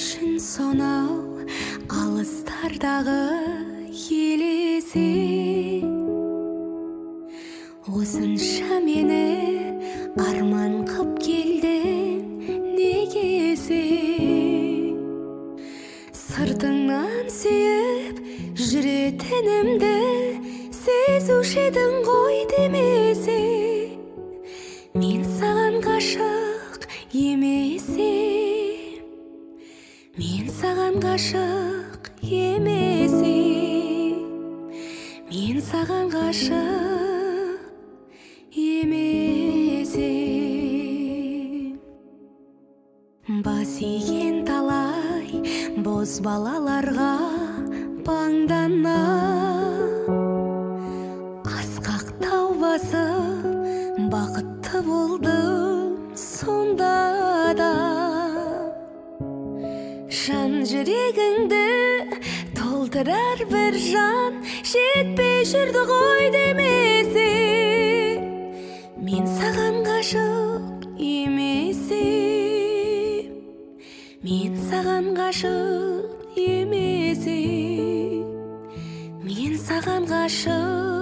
өтмішін сонау алыстардағы елесі. Осынша мені арман қып келдің негесі. Сыртыңнан сүйіп жүретінімді сезуші едің ғой демесе. Мен саған ғашық емесем, мен саған ғашық емесем, мен саған ғашық емесем. Бас иген талай боз балаларға паңдана, асқақтау басып бақытты болдым сонда да. Жан жүрегіңді толтырар бір жан жетпей жүрді ғой демесе. Мен саған ғашық емесем, мен саған ғашық емесем, мен саған ғашық